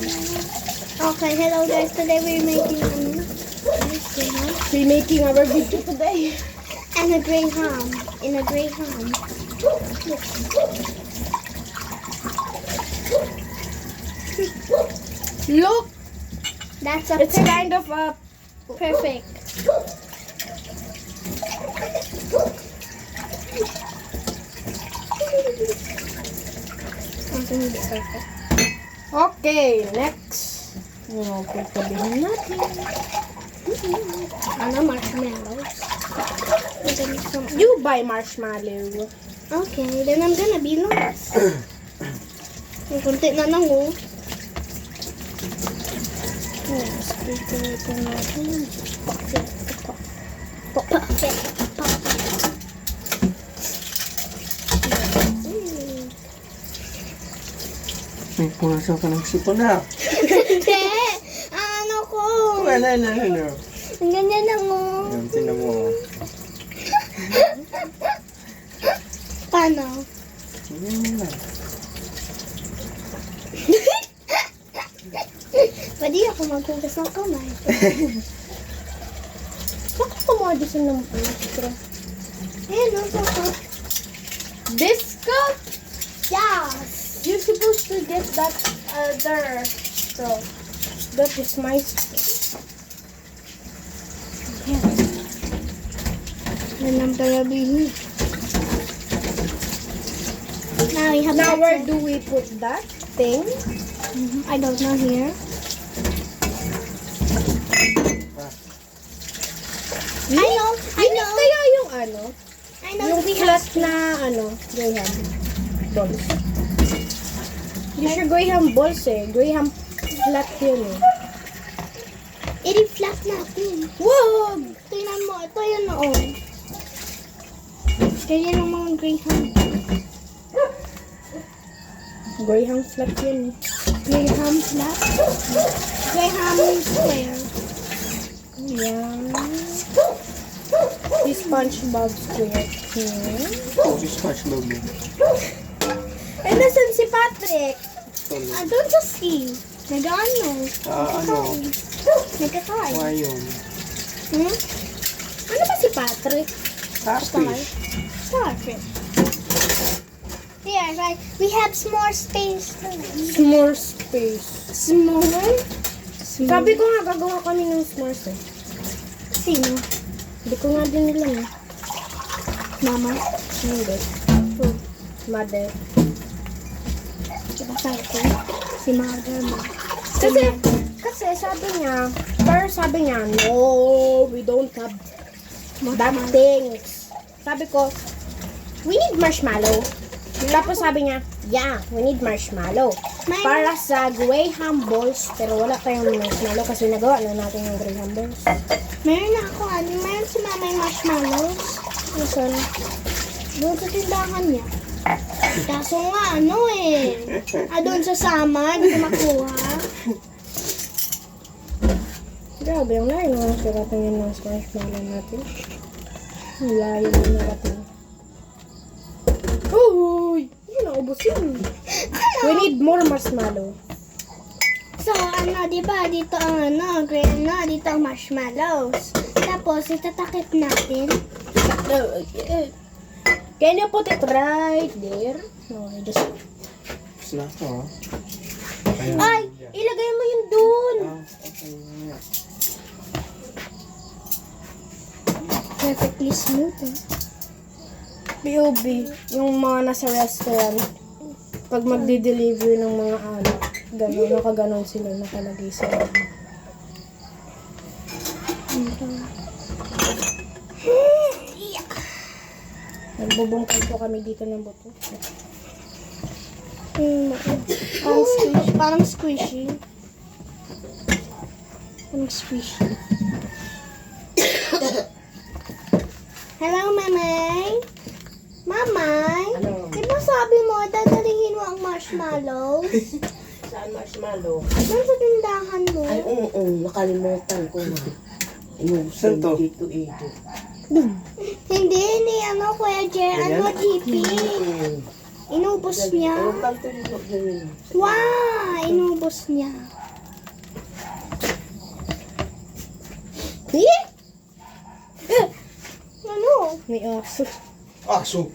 Okay, hello guys. Today we're making We're making our video today. and a grey ham. In a grey ham. Look, That's a it's kind of a perfect. okay. Next, pagkabihin natin. Ano, marshmallows? You buy marshmallow. Okay, then I'm gonna be lost. May kunti na lang, oh. Yes, ito natin. May punasan ka ng sipon na. Hindi! Ano ko? Wala. Ang ganyan lang, oh. Yan, tinan mo. Paano? Yan lang. Pwede ako maghugas ng kamay. Bakit kumodisin ng pastro? Ayan, oh, so. Biscuit? Yes! You're supposed to get that other straw. That is my straw. Then I'm gonna be here. Now we have Now that where side. do we put that thing? I don't know here. I know. Kaya yung ano? I know. Yung we flat have na ano? Graham balls. Hindi siya Graham balls eh. Graham flat yun eh. i-flat natin. Whoa! Tingnan mo, ito yun noon. Ganyan ang mga greyhound. Graham flat yun eh. Greyhound flat. Greyhound square. Yan. Si SpongeBob square. Oh, si SpongeBob yun. Eh, nasan si Patrick? I don't just see. Nag-ano? Ano? Nagkakain. Why yun? Hmm? Ano ba si Patrick? Starfish. Starfish. Here, right. We have more space. S'more space. Smaller? Sabi ko nga, gagawa kami ng s'mores eh. Sino? Hindi ko nga din alam eh. Mama? Hindi. Who? Mother. Diba sabi ko? Si mother mo. Kasi sabi niya, no, we don't have that things. Sabi ko, we need marshmallow. Tapos sabi niya, yeah, we need marshmallow. Para sa Graham balls, pero wala tayong marshmallow kasi nagawa na natin yung Graham balls. Meron na ako, ano? Meron si mama yung marshmallows. Asan? Doon sa tindahan niya. Kaso nga, ano eh. Doon sa sama, hindi ko makuha. Grabe, ang layo na suratan yun ng marshmallow natin. Ang layo na narating. Uy! Hindi na ubos yun. We need more marshmallow. So, ano, di ba? Dito ang ano, dito ang marshmallows. Tapos, itatakip natin. Can you put it right there? No, I just... Tapos na ako, oh. Ay! Ilagay mo yun dun! Okay. Perfectly smooth. Eh. POB, yung mga nasa restaurant, pag magdi-deliver ng mga ano, gano'n, nakaganon sila, nakalagay sa Nagbubungkal po kami dito ng buto. Parang squishy. Parang squishy. Hello, Mamay? Mamay? Ano? Di ba sabi mo, dadalhin mo ang marshmallows? Saan marshmallow? Doon sa tindahan mo. Ay, oo, nakalimutan ko na. Saan to? Dito. Hindi, ni ano, Kuya Jer, ano, GP. Inubos niya. Ang tanto dito. Ganyan. Wow! Inubos niya. Ano? May aso. Aso!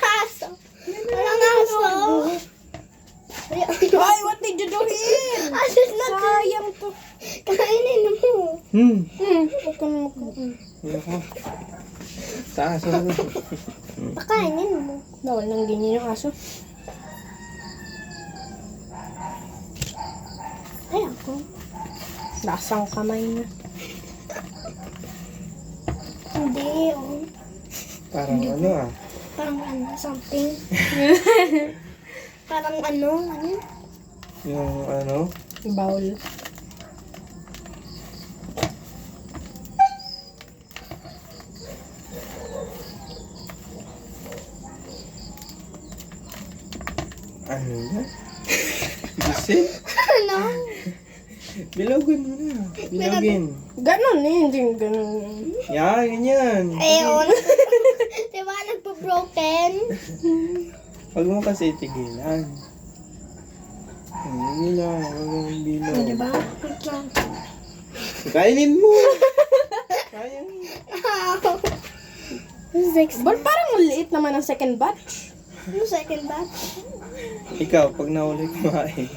Aso. Walang aso. Ay, what did you do here? Aso na. Sayang to. Kainin mo. Huwag ka na magkain. Ayoko. Sa aso. Pakainin mo. Bawal nang ganyan yung aso. Ay, ako. Lasang kamay na. Hindi, oh. Parang ano ah. Parang ano, something. Parang ano. Yung ano. Bawal. Ano na? Gisin? Ano? Bilogin mo na. Bilogin. Ganon eh, hindi ganon. Yan, ganyan. Ayun. Diba, nagpo-broken? Huwag mo kasi tigilan. Hindi lang. Huwag mong bilog. Diba? Wait lang. Kainin mo. Kaya mo. Who's next? But parang liit naman ang second batch. Ano second batch? Ikaw, pag nahuli kumain.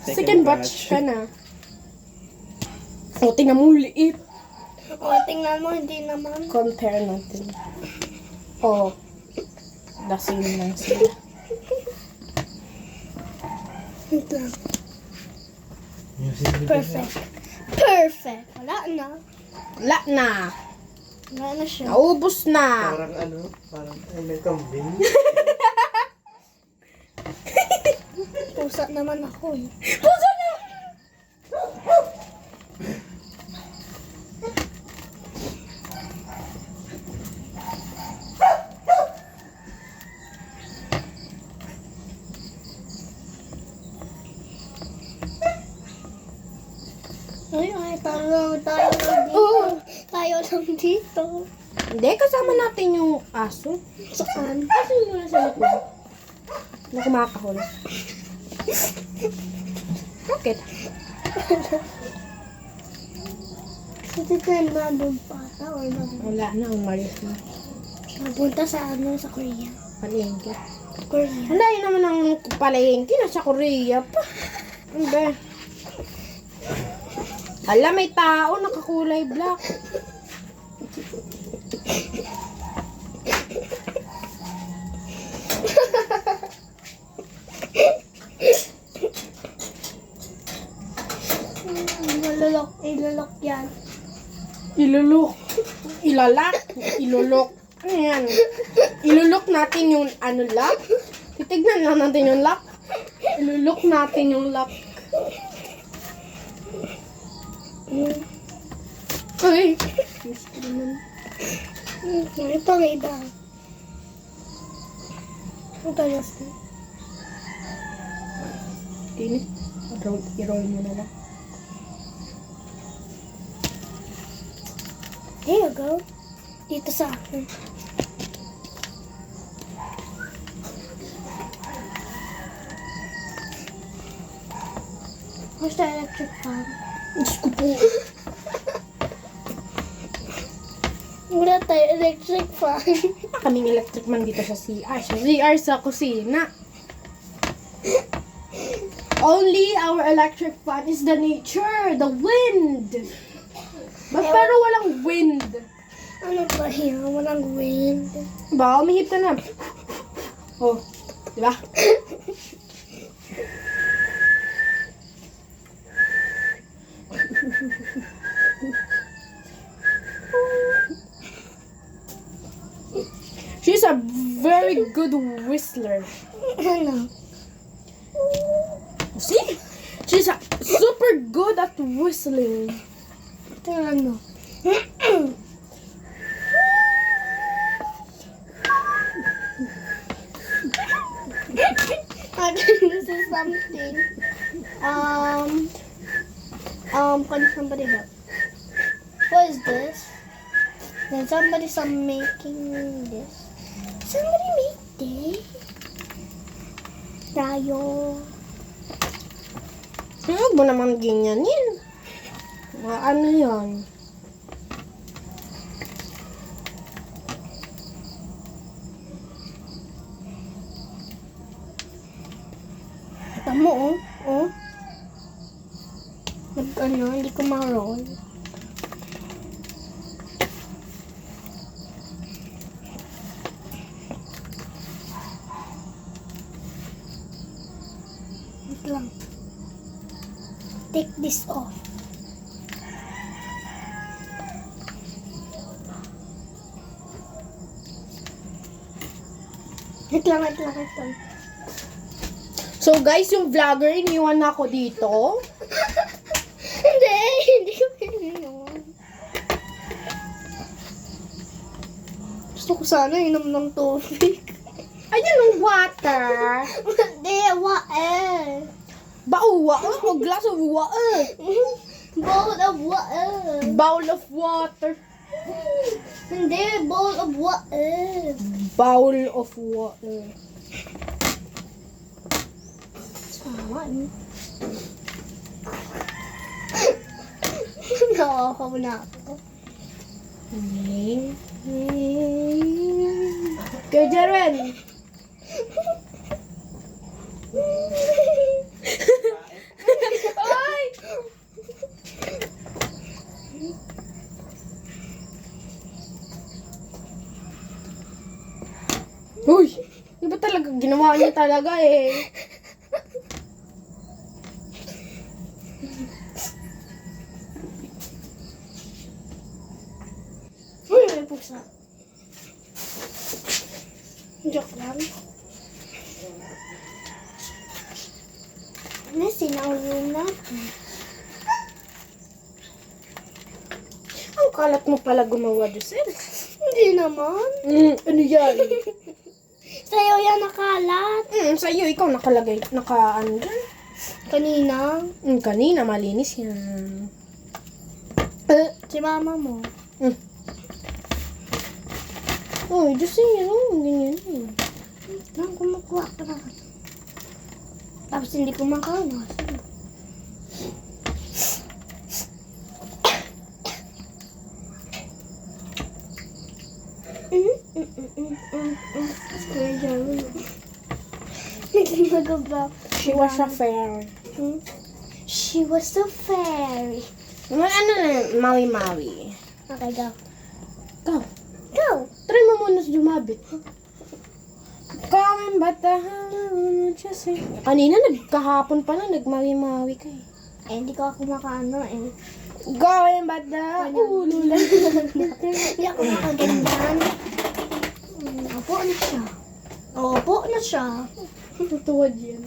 Second batch ka na. O, tingnan mo, liit. O, tingnan mo, hindi naman. Compare natin. O, the same lang sila. Wait lang. Perfect. Perfect. Wala na. Wala na. Wala na siya. Naubos na. Parang ano? Parang ay, may kambing. Pusa naman ako eh. Puso na! Ay, tayo lang dito. Oo. Tayo lang dito. Hindi, kasama natin yung aso. Saan? Aso yung muna sa likod. Na kumakahol. Bakit? Kasi tayo nandun pata or nandun. Wala na, umalis na. Napunta sa ano, sa Korea. Palengke. Korea. Wala yun naman ang palengke. Nasa Korea pa. Ano ba? Hala, may tao. Nakakulay black. Ilulok yan. Ilulok. Ilalak. Ilulok. Ano yan? Ilulok natin yung ano lock. Titignan lang natin yung lock. Ilulok natin yung lock. Ay! Ito ang iba. Ang talas na. Ini. I-roll mo na lang. There you go. Dito sa akin. Where's the electric fan? Diyos ko po. Wala tayo electric fan. Kaming electric man dito sa CR. Sa CR sa kusina. Only our electric fan is the nature, the wind. Pero walang wind. Ano ba yan? Walang wind. Ba, umihip ka na. Oh, di ba? She's a very good whistler. Ano? See? She's super good at whistling. Ito ano? I think this is something. Can somebody help? What is this? Then somebody making this. Somebody make this. Tayo. Huwag mo naman ganyanin. Ano yan? Tamo, oh. Oh. Hindi ko ma-roll. Wait lang. Take this off. Wait lang. So guys, yung vlogger, iniwan na ako dito. Hindi ko iniwan. Gusto ko sana inom ng tubig. Ayun yung water. Hindi, water. Bauwa. A glass of water. Bowl of water. Bowl of water. Hindi, bowl of water. Bowl of water. Saan? Nakakaw na ako. Kaya Jaren. Ay! Uy! Di ba talaga ginawa niya talaga eh? Uy, may pusa. Joke lang. Sinaulo natin. Ang kalat mo pala gumawa, Josel. Hindi naman. Ano yan? Sa'yo yan nakalat. Sa'yo, ikaw nakalagay, ano dyan? Kanina. Kanina, malinis yan. Si mama mo. Uy, Josel, ganyan eh. Nang kumukuha ka na. Tapos hindi ko makawas. Kaya dyan. Nagaba. She was a fairy. She was a fairy. Ano na, mawi-mawi. Okay, go. Go. Go! Try mo muna sa jumabit. Kaming batahan, Josel. Kanina, kahapon pa na, nagmawi-mawi ka eh. Eh, hindi ko ako makaano eh. Gawin bata, ulo lang. Hindi ako makaganyan. Opo na siya. Opo na siya. Tutuwad yan.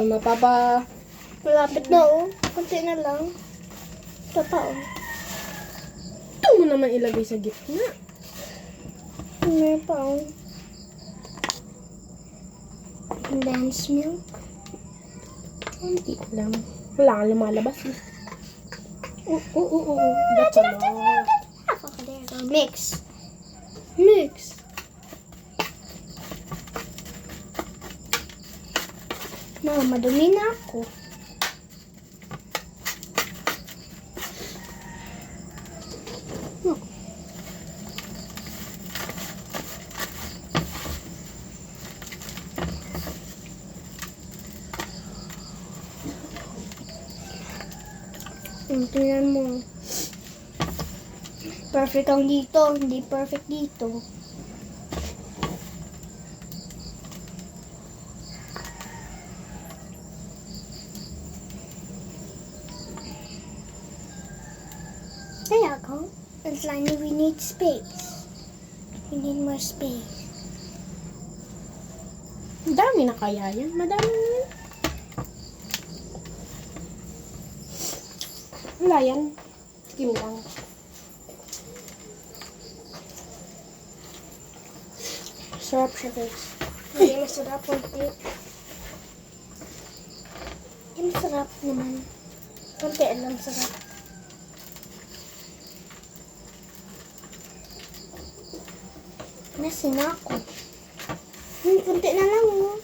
Mapapa... Malapit na oh. Kunti na lang. Totoo. Ito mo naman ilagay sa gitna. May pa oh. Condensed milk. Kunti lang. Wala kang lumalabas eh. That's a lot. Mix. Mix. Na, madumi na ako. Tingnan mo. Perfect ang dito, hindi perfect dito. Kaya ako, it's like we need space. We need more space. Dami na kaya yan. Madami na yan. Wala yan. Skim lang. Sarap siya guys. Hindi masarap konti. Hindi masarap naman. Kunti lang sarap. Nasi na ako. Kunti na lang, oh.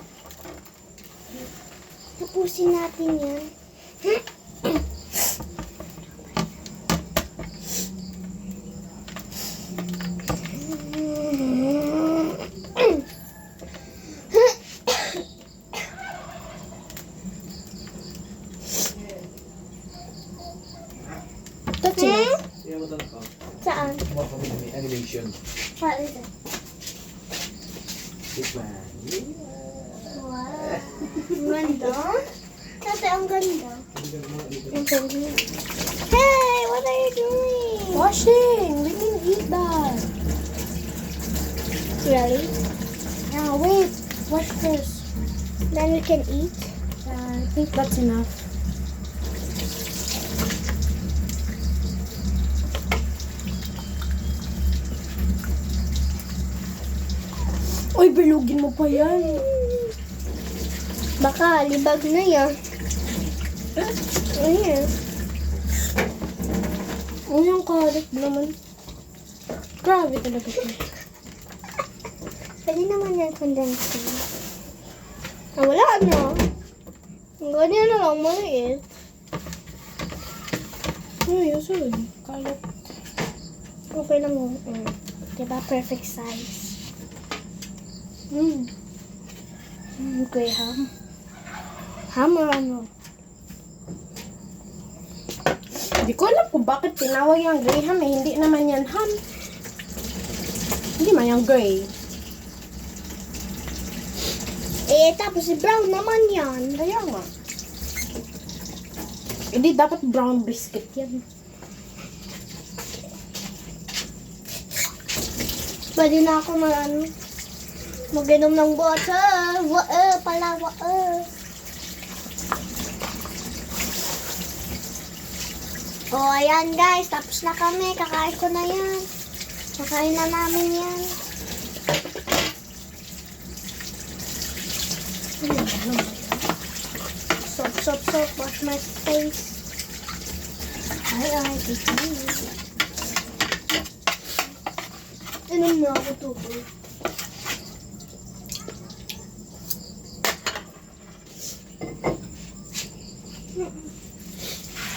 Tapusin natin yan. That's enough. Saan? Animation. What is it? This one. Wow. Ang ganda. Ate, ang ganda. Ang ganda. Hey, what are you doing? Washing! We can eat that. Really? Yeah, wait. Wash first. Then we can eat? I think that's enough. Uy, bilugin mo pa yan. Baka libag na yan. Ayan. Ano yung kalit naman? Grabe talaga ito. Pwede naman yan condensing. Ah, wala na. Ganyan na lang, maliit. Ay, asan? Kalat. Okay lang mo. Diba? Perfect size. Graham. Ham or ano? Hindi ko alam kung bakit tinawag yung Graham eh. Hindi naman yan ham. Hindi man yung gray. Eh, tapos si brown naman yan. Kaya nga. Hindi dapat brown biscuit yan. Pwede na ako mag-inom ng water. Water. Oh, ayan guys. Tapos na kami. Kakain ko na yan. Kakain na namin yan. Soap. Wash my face. Ay. Inom na ako tubig.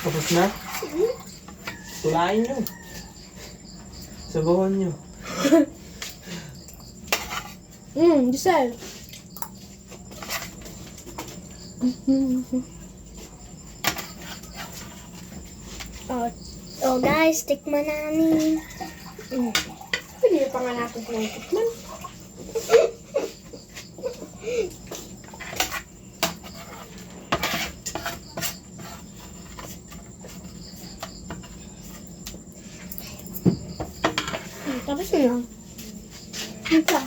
Tapos na? Tulain nyo. Sabawan nyo. Giselle. Oh guys, tikman namin. Hindi pa nga natin tinitikman. Tapos na. Ito.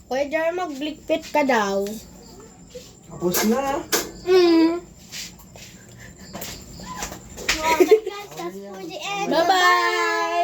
Kuya Jar, maglikpit ka daw. Tapos na. Well, guys, that's for the end. Bye-bye!